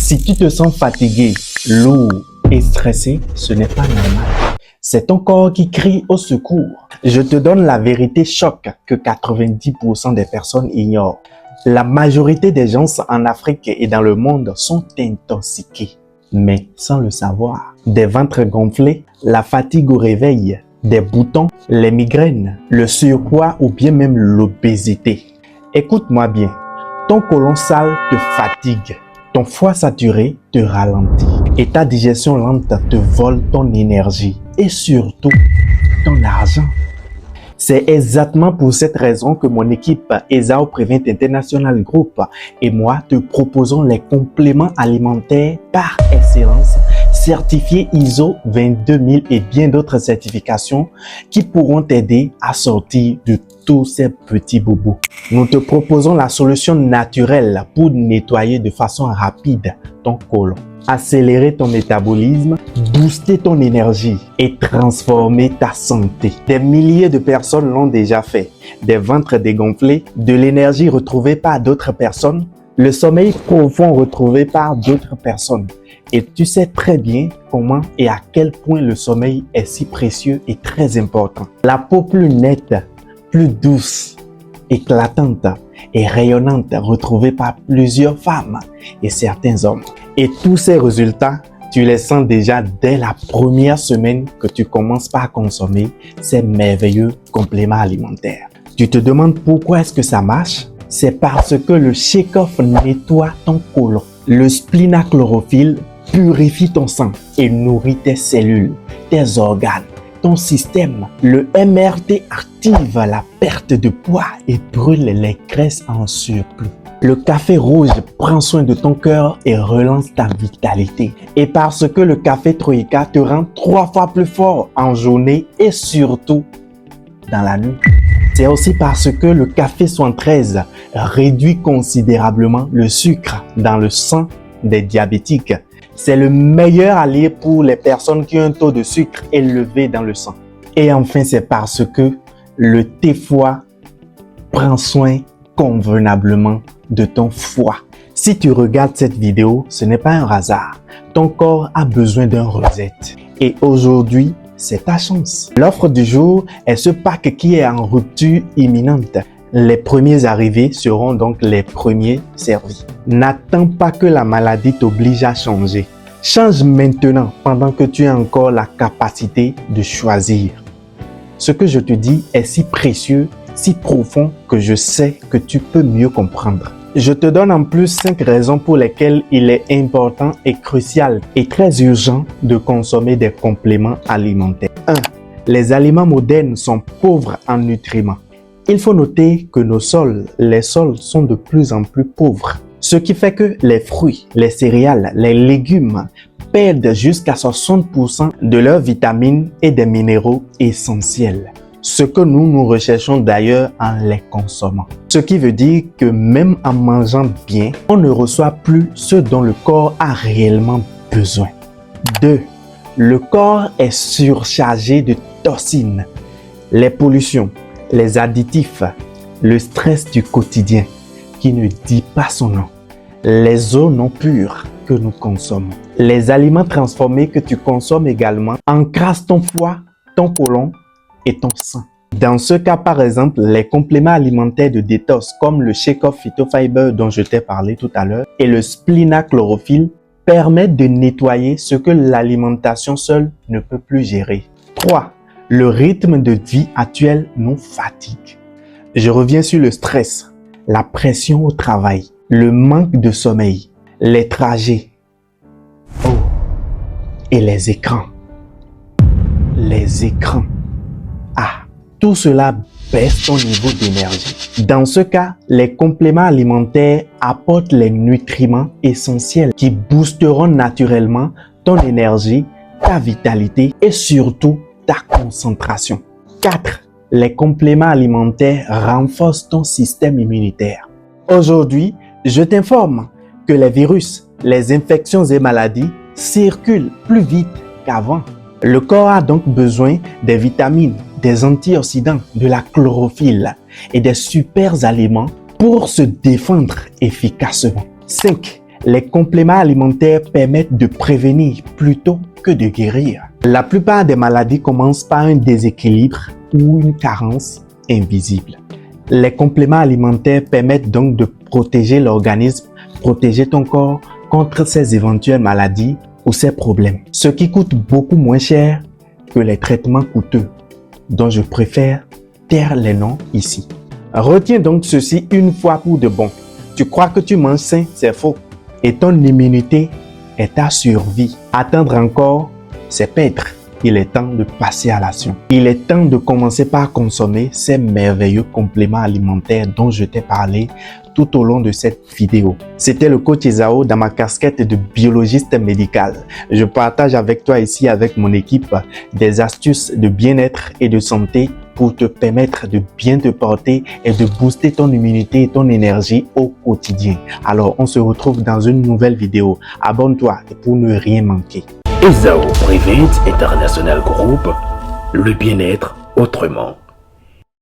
Si tu te sens fatigué, lourd et stressé, ce n'est pas normal. C'est ton corps qui crie au secours. Je te donne la vérité choc que 90% des personnes ignorent. La majorité des gens en Afrique et dans le monde sont intoxiqués, mais sans le savoir. Des ventres gonflés, la fatigue au réveil, des boutons, les migraines, le surpoids ou bien même l'obésité. Écoute-moi bien, ton côlon sale te fatigue, ton foie saturé te ralentit et ta digestion lente te vole ton énergie et surtout ton argent. C'est exactement pour cette raison que mon équipe Ezao Prevent International Group et moi te proposons les compléments alimentaires par excellence certifiés ISO 22000 et bien d'autres certifications qui pourront t'aider à sortir de tous ces petits bobos. Nous te proposons la solution naturelle pour nettoyer de façon rapide ton côlon, accélérer ton métabolisme, booster ton énergie et transformer ta santé. Des milliers de personnes l'ont déjà fait. Des ventres dégonflés, de l'énergie retrouvée par d'autres personnes, le sommeil profond retrouvé par d'autres personnes. Et tu sais très bien comment et à quel point le sommeil est si précieux et très important. La peau plus nette, plus douce, éclatante et rayonnante retrouvée par plusieurs femmes et certains hommes. Et tous ces résultats, tu les sens déjà dès la première semaine que tu commences par consommer ces merveilleux compléments alimentaires. Tu te demandes pourquoi est-ce que ça marche? C'est parce que le Shake-Off nettoie ton côlon. Le splinachlorophylle purifie ton sang et nourrit tes cellules, tes organes, ton système. Le MRT active la perte de poids et brûle les graisses en surplus. Le café rouge prend soin de ton cœur et relance ta vitalité. Et parce que le café Troïka te rend 3 fois plus fort en journée et surtout dans la nuit. C'est aussi parce que le café 73 réduit considérablement le sucre dans le sang des diabétiques. C'est le meilleur allié pour les personnes qui ont un taux de sucre élevé dans le sang. Et enfin, c'est parce que le thé foie prend soin convenablement de ton foie. Si tu regardes cette vidéo, ce n'est pas un hasard. Ton corps a besoin d'un reset. Et aujourd'hui, c'est ta chance. L'offre du jour est ce pack qui est en rupture imminente. Les premiers arrivés seront donc les premiers servis. N'attends pas que la maladie t'oblige à changer. Change maintenant pendant que tu as encore la capacité de choisir. Ce que je te dis est si précieux, si profond que je sais que tu peux mieux comprendre. Je te donne en plus 5 raisons pour lesquelles il est important et crucial et très urgent de consommer des compléments alimentaires. 1. Les aliments modernes sont pauvres en nutriments. Il faut noter que les sols sont de plus en plus pauvres. Ce qui fait que les fruits, les céréales, les légumes perdent jusqu'à 60% de leurs vitamines et des minéraux essentiels. Ce que nous recherchons d'ailleurs en les consommant. Ce qui veut dire que même en mangeant bien, on ne reçoit plus ce dont le corps a réellement besoin. 2. Le corps est surchargé de toxines, les pollutions, les additifs, le stress du quotidien qui ne dit pas son nom, les eaux non pures que nous consommons, les aliments transformés que tu consommes également encrassent ton foie, ton côlon et ton sang. Dans ce cas, par exemple, les compléments alimentaires de détox comme le Shake-Off Phytofiber dont je t'ai parlé tout à l'heure et le splinachlorophylle permettent de nettoyer ce que l'alimentation seule ne peut plus gérer. 3. Le rythme de vie actuel nous fatigue. Je reviens sur le stress, la pression au travail, le manque de sommeil, les trajets et les écrans. Les écrans. Tout cela baisse ton niveau d'énergie. Dans ce cas, les compléments alimentaires apportent les nutriments essentiels qui boosteront naturellement ton énergie, ta vitalité et surtout ta concentration. 4. Les compléments alimentaires renforcent ton système immunitaire. Aujourd'hui, je t'informe que les virus, les infections et maladies circulent plus vite qu'avant. Le corps a donc besoin des vitamines, des antioxydants, de la chlorophylle et des super aliments pour se défendre efficacement. 5. Les compléments alimentaires permettent de prévenir plutôt que de guérir. La plupart des maladies commencent par un déséquilibre ou une carence invisible. Les compléments alimentaires permettent donc de protéger l'organisme, protéger ton corps contre ces éventuelles maladies ou ces problèmes. Ce qui coûte beaucoup moins cher que les traitements coûteux, dont je préfère taire les noms ici. Retiens donc ceci une fois pour de bon. Tu crois que tu manges sain, c'est faux. Et ton immunité est ta survie. Attendre encore, c'est perdre. Il est temps de passer à l'action. Il est temps de commencer par consommer ces merveilleux compléments alimentaires dont je t'ai parlé tout au long de cette vidéo. C'était le coach Isao dans ma casquette de biologiste médical. Je partage avec toi ici, avec mon équipe, des astuces de bien-être et de santé pour te permettre de bien te porter et de booster ton immunité et ton énergie au quotidien. Alors, on se retrouve dans une nouvelle vidéo. Abonne-toi pour ne rien manquer. Isao Prevent International Group, le bien-être autrement.